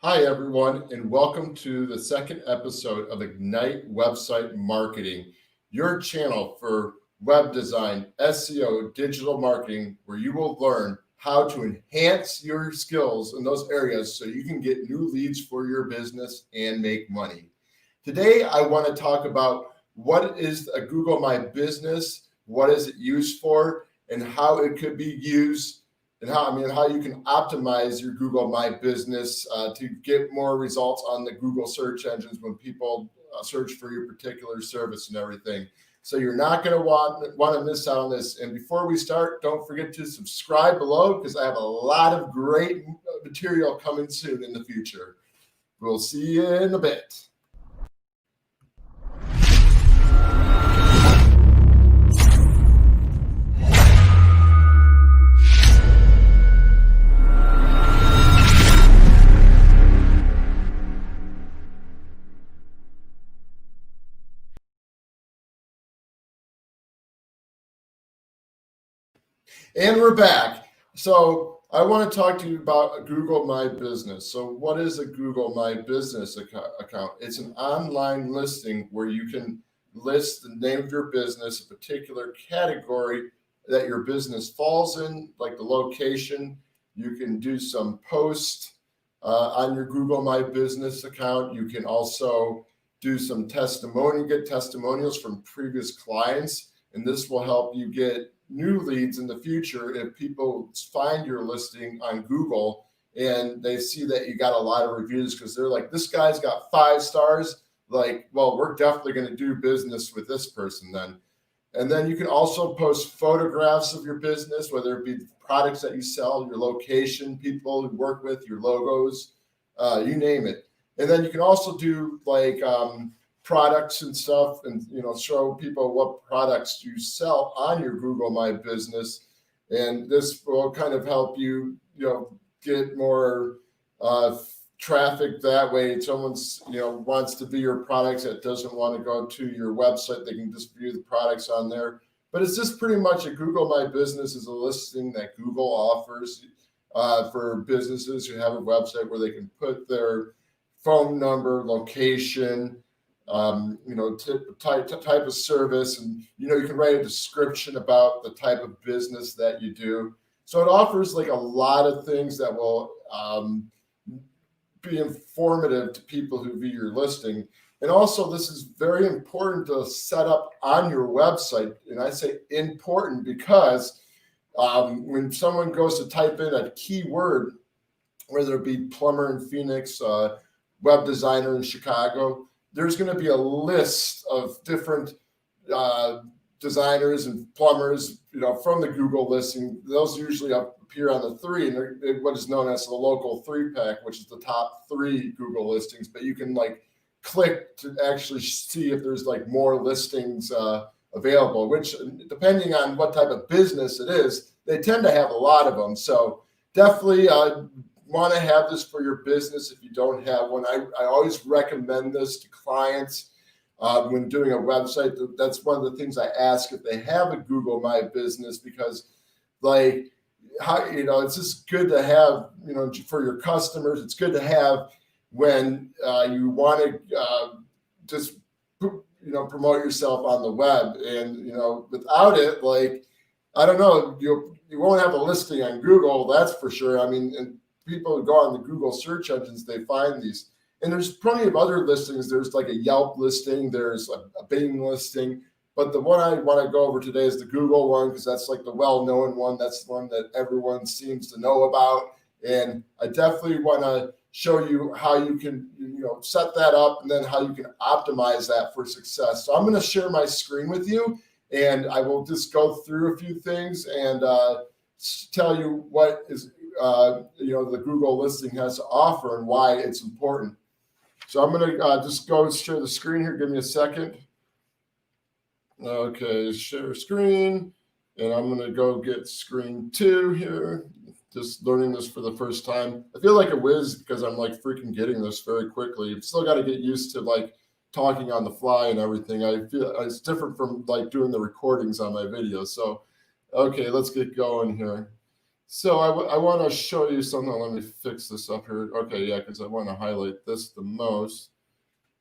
Hi, everyone, and welcome to the second episode of Ignite Website Marketing, your channel for web design, SEO, digital marketing, where you will learn how to enhance your skills in those areas so you can get new leads for your business and make money. Today, I want to talk about what is a Google My Business, what is it used for, and how it could be used and how you can optimize your Google My Business to get more results on the Google search engines when people search for your particular service and everything. So you're not going to want to miss out on this. And before we start, don't forget to subscribe below because I have a lot of great material coming soon in the future. We'll see you in a bit. And we're back. So I want to talk to you about Google My Business. So what is a Google My Business account? It's an online listing where you can list the name of your business, a particular category that your business falls in, like the location. You can do some posts on your Google My Business account. You can also do some get testimonials from previous clients, and this will help you get new leads in the future if people find your listing on Google and they see that you got a lot of reviews because they're like, this guy's got 5 stars. Like, well, we're definitely going to do business with this person then. And then you can also post photographs of your business, whether it be the products that you sell, your location, people you work with, your logos, you name it. And then you can also do like products and stuff, and show people what products you sell on your Google My Business, and this will kind of help you get more traffic that way. If someone's wants to view your products that doesn't want to go to your website, they can just view the products on there. But it's just pretty much a Google My Business is a listing that Google offers for businesses who have a website where they can put their phone number, location, type of service, and you can write a description about the type of business that you do. So it offers like a lot of things that will be informative to people who view your listing. And also, this is very important to set up on your website. And I say important because when someone goes to type in a keyword, whether it be plumber in Phoenix, web designer in Chicago, there's going to be a list of different designers and plumbers, from the Google listing. Those usually appear on the 3, and they're what is known as the local 3-pack, which is the top 3 Google listings. But you can click to actually see if there's more listings available, which depending on what type of business it is, they tend to have a lot of them. So definitely want to have this for your business if you don't have one. I always recommend this to clients when doing a website. That's one of the things I ask if they have a Google My Business, because it's just good to have, for your customers. It's good to have when you want to just promote yourself on the web, and without it, I don't know, you won't have a listing on Google, that's for sure. And people who go on the Google search engines, they find these. And there's plenty of other listings. There's like a Yelp listing, there's a Bing listing. But the one I want to go over today is the Google one, because that's like the well-known one. That's the one that everyone seems to know about. And I definitely want to show you how you can set that up, and then how you can optimize that for success. So I'm going to share my screen with you, and I will just go through a few things and tell you what is the Google listing has to offer and why it's important. So I'm going to just go share the screen here. Give me a second. Okay, share screen, and I'm going to go get screen 2 here. Just learning this for the first time. I feel like a whiz because I'm freaking getting this very quickly. I've still got to get used to talking on the fly and everything. I feel it's different from doing the recordings on my videos. So, okay, let's get going here. So I want to show you something. Let me fix this up here. Okay, yeah, because I want to highlight this the most.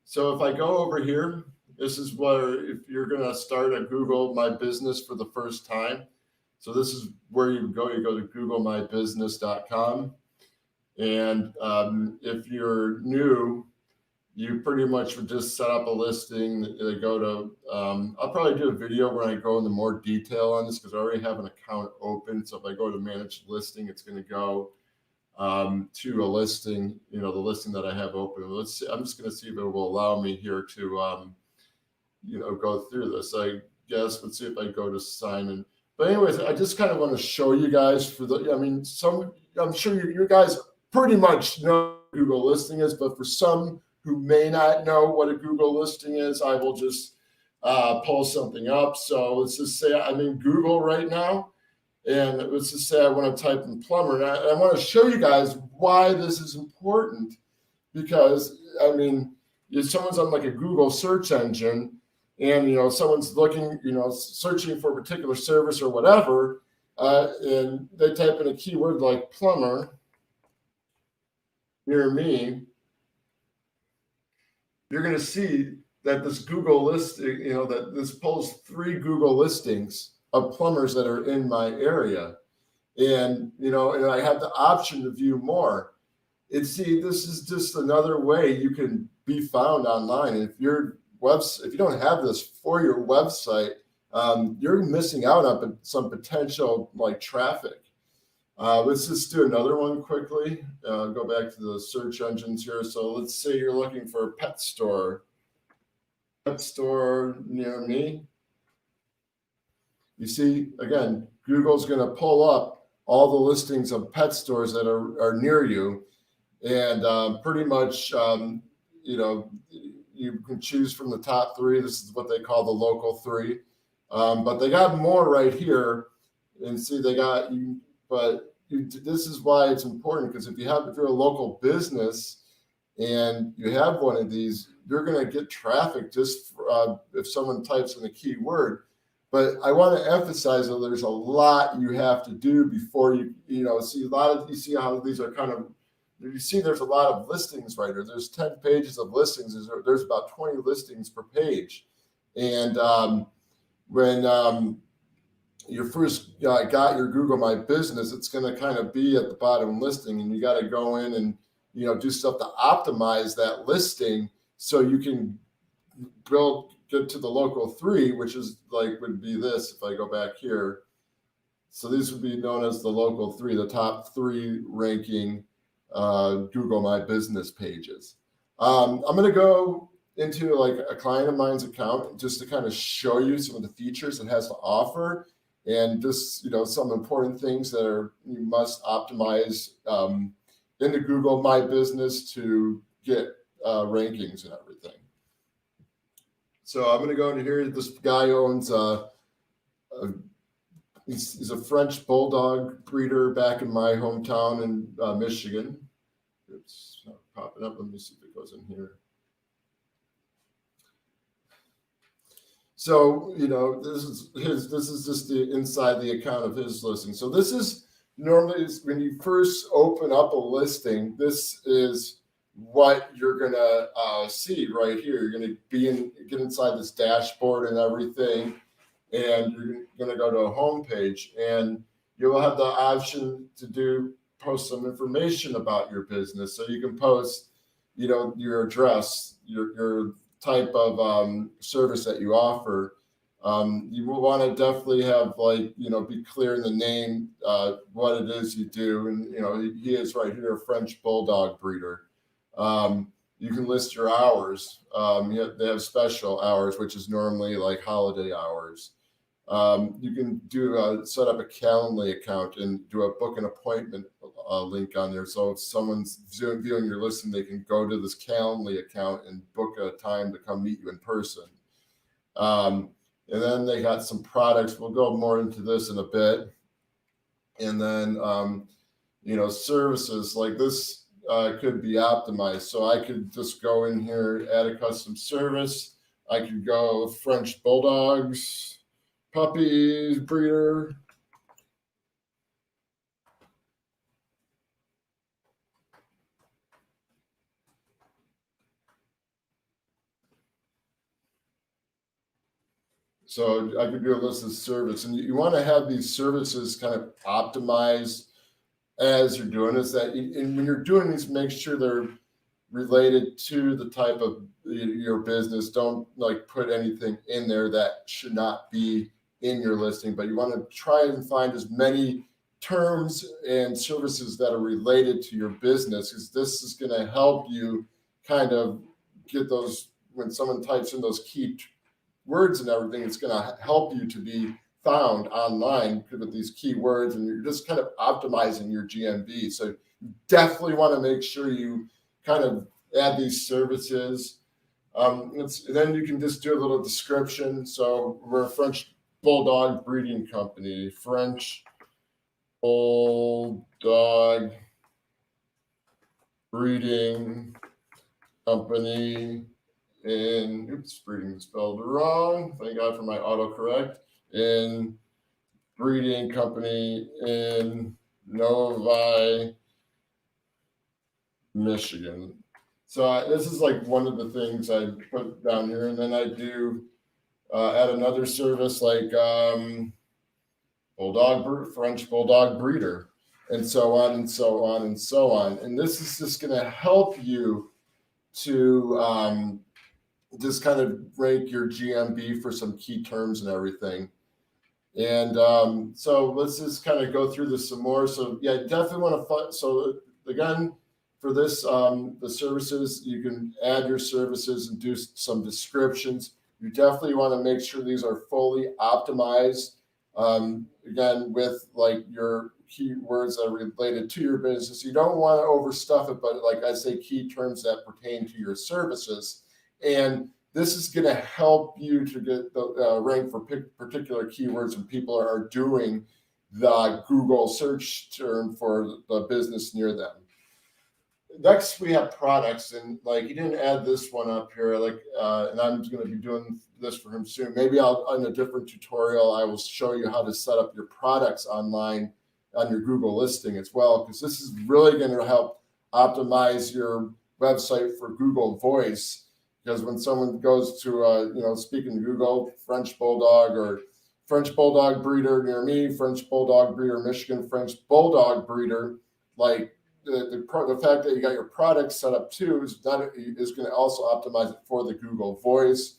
So if I go over here, this is where if you're going to start a Google My Business for the first time. So this is where you go. You go to googlemybusiness.com. And if you're new, you pretty much would just set up a listing. They go to, I'll probably do a video when I go into more detail on this because I already have an account open. So if I go to manage listing, it's going to go to a listing, the listing that I have open. Let's see, I'm just going to see if it will allow me here to, go through this. I guess, let's see if I go to sign in. But anyways, I just kind of want to show you guys I'm sure you guys pretty much know what Google listing is, but for some who may not know what a Google listing is, I will just pull something up. So let's just say I'm in Google right now. And let's just say I want to type in plumber. And I want to show you guys why this is important. Because, if someone's on like a Google search engine and, someone's looking, searching for a particular service or whatever, and they type in a keyword like plumber near me, you're going to see that this Google listing, that this pulls 3 Google listings of plumbers that are in my area. And, and I have the option to view more. And see, this is just another way you can be found online. If if you don't have this for your website, you're missing out on some potential like traffic. Let's just do another one quickly. Go back to the search engines here. So let's say you're looking for a pet store near me. You see, again, Google's going to pull up all the listings of pet stores that are near you. And pretty much, you can choose from the top 3. This is what they call the local 3. But they got more right here. And see, this is why it's important, because if you're a local business and you have one of these, you're going to get traffic just if someone types in a keyword. But I want to emphasize that there's a lot you have to do before you see how these are kind of, you see there's a lot of listings right here. There's 10 pages of listings. There's about 20 listings per page. And when you first got your Google My Business, it's going to kind of be at the bottom listing, and you got to go in and do stuff to optimize that listing so you can get to the local 3, which is would be this. If I go back here, so these would be known as the local 3, the top 3 ranking Google My Business pages. I'm going to go into like a client of mine's account just to kind of show you some of the features it has to offer, and just some important things that you must optimize into Google My Business to get rankings and everything. So I'm going to go into here. This guy owns he's a French bulldog breeder back in my hometown in Michigan. It's not popping up. Let me see if it goes in here. So, this is just the inside the account of his listing. So this is normally when you first open up a listing, this is what you're going to see right here. You're going to get inside this dashboard and everything, and you're going to go to a home page, and you will have the option to post some information about your business. So you can post, your address, your type of service that you offer. You will want to definitely have be clear in the name what it is you do. And, he is right here, a French bulldog breeder. You can list your hours. They have special hours, which is normally like holiday hours. You can set up a Calendly account and do a book an appointment link on there. So if someone's viewing your listing, they can go to this Calendly account and book a time to come meet you in person. And then they got some products. We'll go more into this in a bit. And then, services like this could be optimized. So I could just go in here, add a custom service. I could go French bulldogs, puppies, breeder. So I could do a list of service, and you want to have these services kind of optimized as you're doing this. And when you're doing these, make sure they're related to the type of your business. Don't like put anything in there that should not be in your listing, but you want to try and find as many terms and services that are related to your business, because this is going to help you kind of get those when someone types in those key words and everything. It's going to help you to be found online with these keywords, and you're just kind of optimizing your GMB. So you definitely want to make sure you kind of add these services. Then you can just do a little description. So we're a French Bulldog breeding company, French Bulldog breeding company in, breeding spelled wrong. Thank God for my autocorrect. In breeding company in Novi, Michigan. So this is like one of the things I put down here, and then I do add another service like French Bulldog breeder, and so on and so on and so on. And this is just going to help you to just kind of rank your GMB for some key terms and everything. And so let's just kind of go through this some more. So yeah, definitely want to find. So again, for this, the services, you can add your services and do some descriptions. You definitely want to make sure these are fully optimized. Again, with like your keywords that are related to your business. You don't want to overstuff it, but like I say, key terms that pertain to your services. And this is going to help you to get the rank for particular keywords when people are doing the Google search term for the business near them. Next, we have products, and like you didn't add this one up here, like, and I'm going to be doing this for him soon. Maybe in a different tutorial, I will show you how to set up your products online on your Google listing as well, because this is really going to help optimize your website for Google Voice. Because when someone goes to, speaking to Google, French Bulldog or French Bulldog breeder near me, French Bulldog breeder Michigan, French Bulldog breeder, like the fact that you got your product set up too is going to also optimize it for the Google Voice.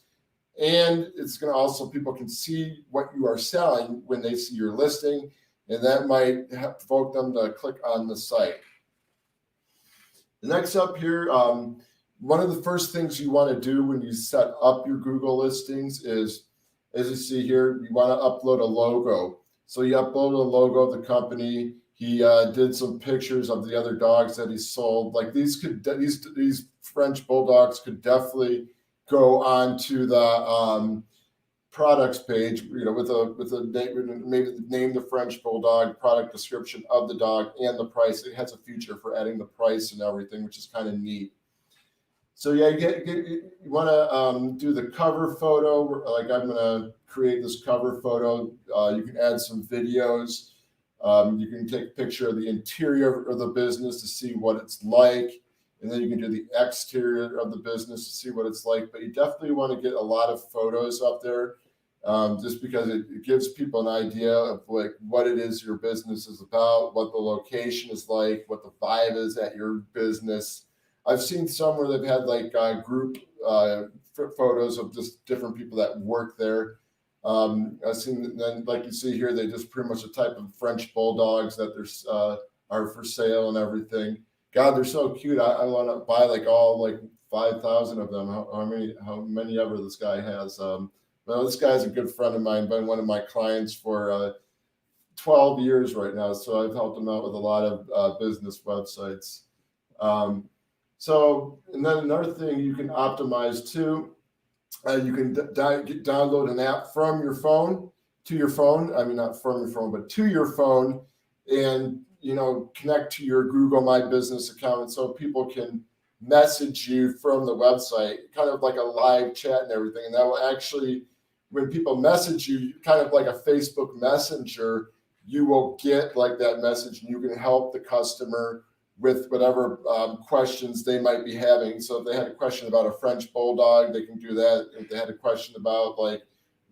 And it's going to also, people can see what you are selling when they see your listing, and that might provoke them to click on the site. Next up here, one of the first things you want to do when you set up your Google listings is, as you see here, you want to upload a logo. So you upload a logo of the company. He did some pictures of the other dogs that he sold. Like these French Bulldogs could definitely go onto the products page, with a name, maybe name the French Bulldog, product description of the dog, and the price. It has a feature for adding the price and everything, which is kind of neat. So yeah, you want to do the cover photo. Like I'm going to create this cover photo. You can add some videos. You can take a picture of the interior of the business to see what it's like. And then you can do the exterior of the business to see what it's like. But you definitely want to get a lot of photos up there, just because it gives people an idea of like what it is your business is about, what the location is like, what the vibe is at your business. I've seen some where they've had like group photos of just different people that work there. I've seen, then like you see here, they just pretty much a type of French Bulldogs that are for sale and everything. God, they're so cute. I want to buy like all like 5,000 of them. How many ever this guy has. Well, this guy's a good friend of mine, been one of my clients for 12 years right now. So I've helped him out with a lot of business websites. And then another thing you can optimize too, you can download an app from your phone to your phone. I mean, not from your phone, but to your phone, and connect to your Google My Business account, and so people can message you from the website, kind of like a live chat and everything. And that will actually, when people message you, kind of like a Facebook Messenger, you will get like that message, and you can help the customer with whatever questions they might be having. So if they had a question about a French Bulldog, they can do that. If they had a question about like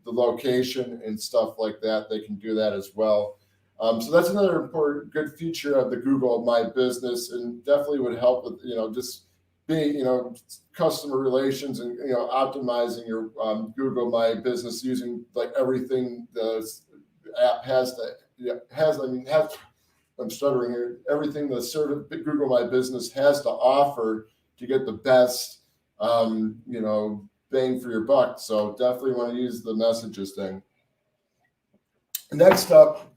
the location and stuff like that. They can do that as well. So that's another important good feature of the Google My Business, and definitely would help with just being customer relations and optimizing your Google My Business using like everything the app has I'm stuttering here. Everything the service Google My Business has to offer to get the best bang for your buck. So definitely want to use the messages thing. Next up,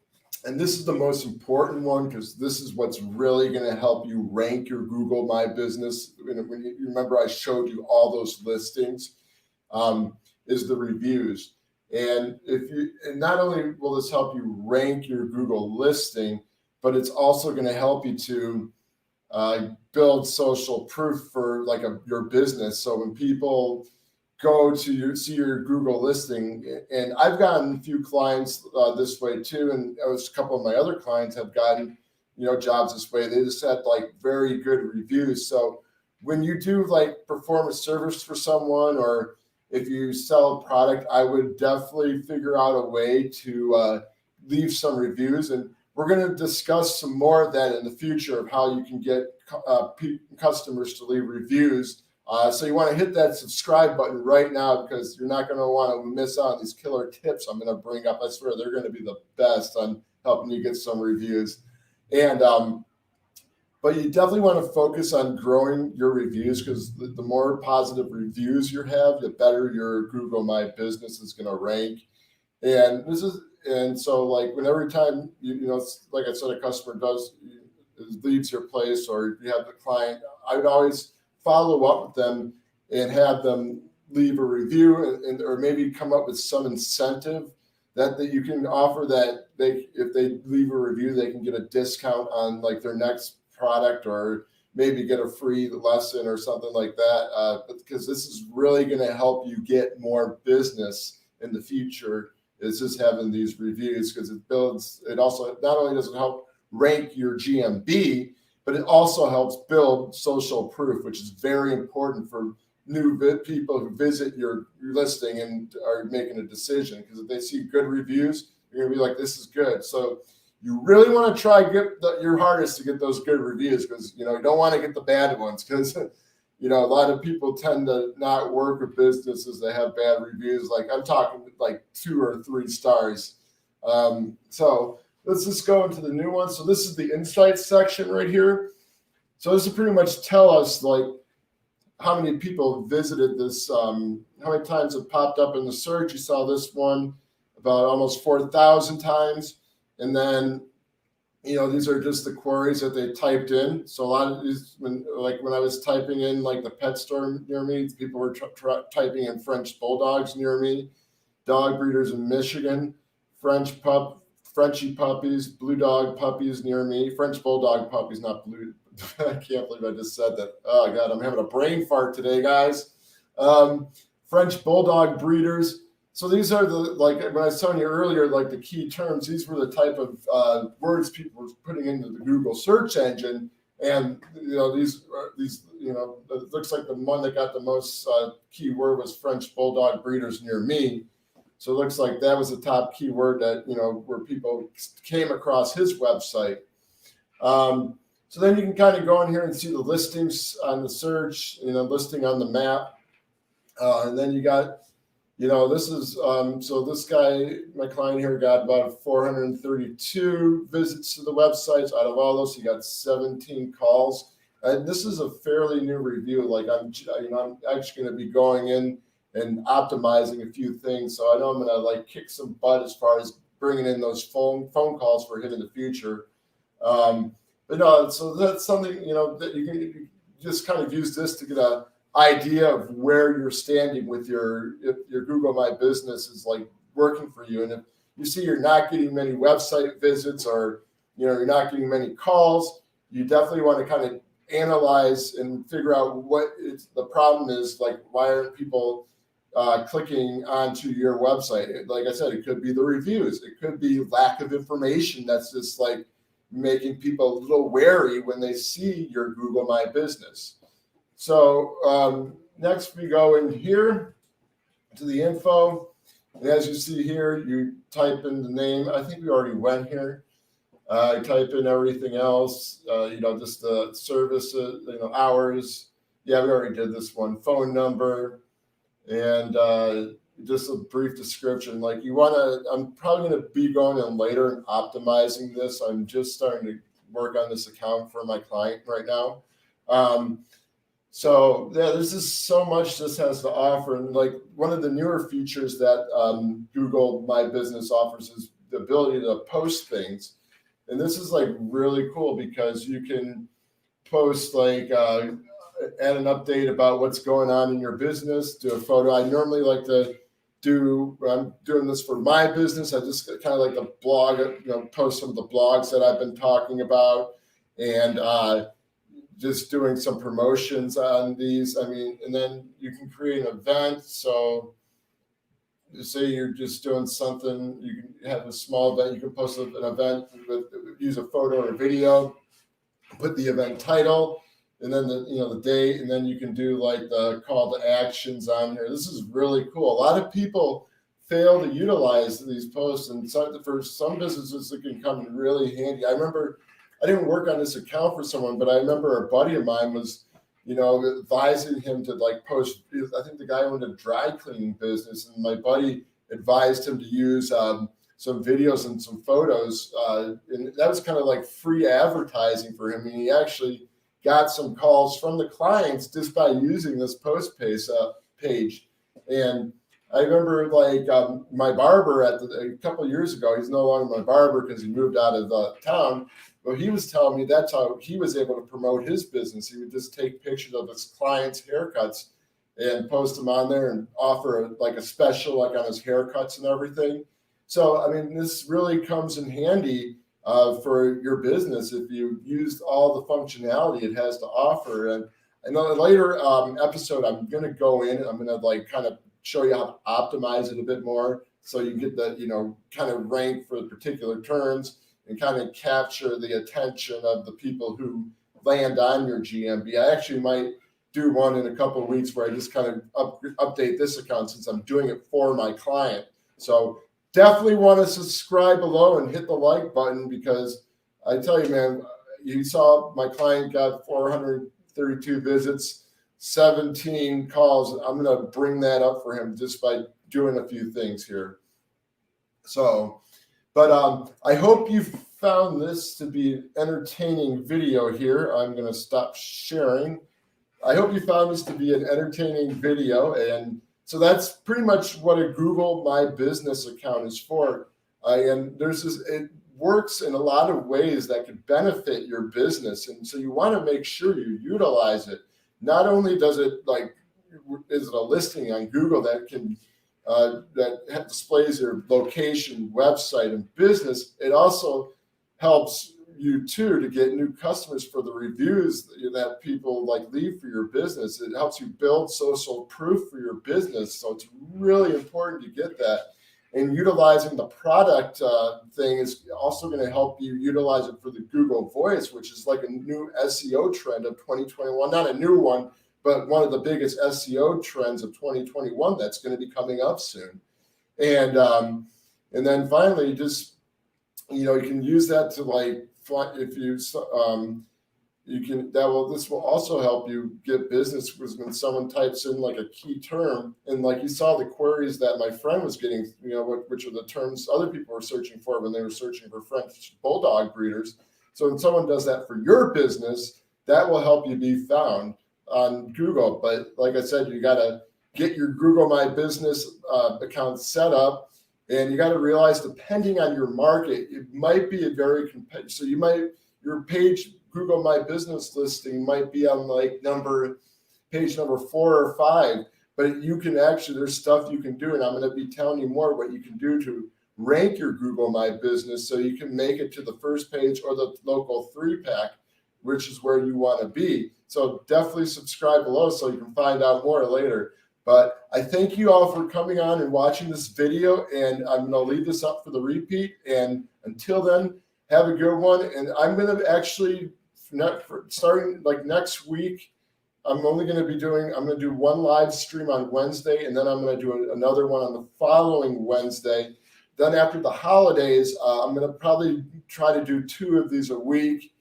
and this is the most important one because this is what's really going to help you rank your Google My Business. When you remember, I showed you all those listings, is the reviews. And and not only will this help you rank your Google listing, but it's also going to help you to build social proof for like your business. So when people go to see your Google listing, and I've gotten a few clients this way too, and a couple of my other clients have gotten jobs this way. They just had like very good reviews. So when you do like perform a service for someone, or if you sell a product, I would definitely figure out a way to leave some reviews. And we're going to discuss some more of that in the future of how you can get customers to leave reviews. So you want to hit that subscribe button right now, because you're not going to want to miss out on these killer tips I'm going to bring up. I swear they're going to be the best on helping you get some reviews. And but you definitely want to focus on growing your reviews, because the more positive reviews you have, the better your Google My Business is going to rank. And so like when every time like I said, a customer leaves your place, or you have the client, I would always follow up with them and have them leave a review, or maybe come up with some incentive that you can offer, that if they leave a review, they can get a discount on like their next product, or maybe get a free lesson or something like that. Because this is really going to help you get more business in the future, is just having these reviews, because it also not only does it help rank your GMB, but it also helps build social proof, which is very important for new people who visit your listing and are making a decision. Because if they see good reviews, you're going to be like, this is good. So you really want to try your hardest to get those good reviews, because you don't want to get the bad ones, because a lot of people tend to not work with businesses that have bad reviews. Like I'm talking like 2 or 3 stars. So let's just go into the new one. So this is the insights section right here. So this will pretty much tell us like how many people visited this, how many times it popped up in the search. You saw this one about almost 4,000 times. And then, these are just the queries that they typed in. So a lot of these, when I was typing in like the pet store near me, people were typing in French bulldogs near me, dog breeders in Michigan, Frenchie puppies, blue dog puppies near me, French bulldog puppies, not blue. I can't believe I just said that. Oh God, I'm having a brain fart today, guys. French bulldog breeders. So these are when I was telling you earlier, like the key terms, these were the type of words people were putting into the Google search engine. And, these it looks like the one that got the most keyword was French bulldog breeders near me. So it looks like that was the top keyword that, where people came across his website. So then you can kind of go in here and see the listings on the search, listing on the map. And then you got, this is, so this guy, my client here, got about 432 visits to the websites. Out of all those, he got 17 calls. And this is a fairly new review. Like I'm actually going to be going in and optimizing a few things. So I know I'm going to kick some butt as far as bringing in those phone calls for him in the future. But no, so that's something, that you can just kind of use this to get an idea of where you're standing with if your Google My Business is working for you. And if you see you're not getting many website visits, or, you're not getting many calls, you definitely want to kind of analyze and figure out what the problem is. Like, why aren't people clicking onto your website? Like I said, it could be the reviews. It could be lack of information that's just making people a little wary when they see your Google My Business. So next we go in here to the info. And as you see here, you type in the name. I think we already went here. I type in everything else, just the services, hours. Yeah, we already did this one. Phone number, and just a brief description. Like I'm probably going to be going in later and optimizing this. I'm just starting to work on this account for my client right now. So yeah, there's just so much this has to offer. And like one of the newer features that Google My Business offers is the ability to post things. And this is like really cool because you can post like add an update about what's going on in your business, do a photo. I normally like to I'm doing this for my business. I just kind of like to blog, post some of the blogs that I've been talking about, and just doing some promotions on these. I mean, and then you can create an event. So say you're just doing something, you can have a small event, you can post an event use a photo or a video, put the event title, and then the date, and then you can do like the call to actions on here. This is really cool. A lot of people fail to utilize these posts, and for some businesses it can come in really handy. I remember I didn't work on this account for someone, but I remember a buddy of mine was, advising him to like post. I think the guy owned a dry cleaning business, and my buddy advised him to use some videos and some photos, and that was kind of like free advertising for him. And he actually got some calls from the clients just by using this post page. And I remember like my barber a couple of years ago, he's no longer my barber because he moved out of town. But he was telling me that's how he was able to promote his business. He would just take pictures of his clients' haircuts and post them on there and offer like a special like on his haircuts and everything. So, I mean, this really comes in handy for your business if you used all the functionality it has to offer. And in a later episode, I'm going to go in and I'm going to like kind of show you how to optimize it a bit more so you get the, kind of rank for particular terms and kind of capture the attention of the people who land on your GMB. I actually might do one in a couple of weeks where I just kind of update this account since I'm doing it for my client. So definitely want to subscribe below and hit the like button because I tell you, man, you saw my client got 432 visits, 17 calls. I'm going to bring that up for him just by doing a few things here. So, but I hope you found this to be an entertaining video here. I'm going to stop sharing. I hope you found this to be an entertaining video. And so that's pretty much what a Google My Business account is for. And it works in a lot of ways that could benefit your business. And so you want to make sure you utilize it. Not only is it a listing on Google that can that displays your location, website, and business, it also helps you too to get new customers for the reviews that people like leave for your business. It helps you build social proof for your business. So it's really important to get that. And utilizing the product thing is also going to help you utilize it for the Google Voice, which is like a new SEO trend of 2021. Not a new one, but one of the biggest SEO trends of 2021 that's going to be coming up soon. And then finally, just you can use that to like if you this will also help you get business because when someone types in like a key term and like you saw the queries that my friend was getting, which are the terms other people were searching for when they were searching for French bulldog breeders. So when someone does that for your business, that will help you be found on Google. But like I said, you got to get your Google My Business account set up. And you got to realize, depending on your market, it might be a very competitive. So your page, Google My Business listing might be on like page number 4 or 5, but you can actually, there's stuff you can do. And I'm going to be telling you more what you can do to rank your Google My Business so you can make it to the first page or the local 3-pack, which is where you want to be. So definitely subscribe below so you can find out more later. But I thank you all for coming on and watching this video, and I'm going to leave this up for the repeat. And until then, have a good one. And I'm going to actually, starting like next week, I'm going to do one live stream on Wednesday, and then I'm going to do another one on the following Wednesday. Then after the holidays, I'm going to probably try to do 2 of these a week.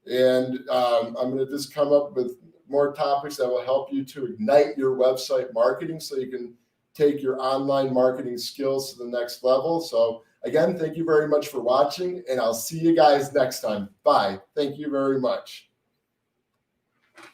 And I'm going to just come up with more topics that will help you to ignite your website marketing so you can take your online marketing skills to the next level. So again, thank you very much for watching, and I'll see you guys next time. Bye. Thank you very much.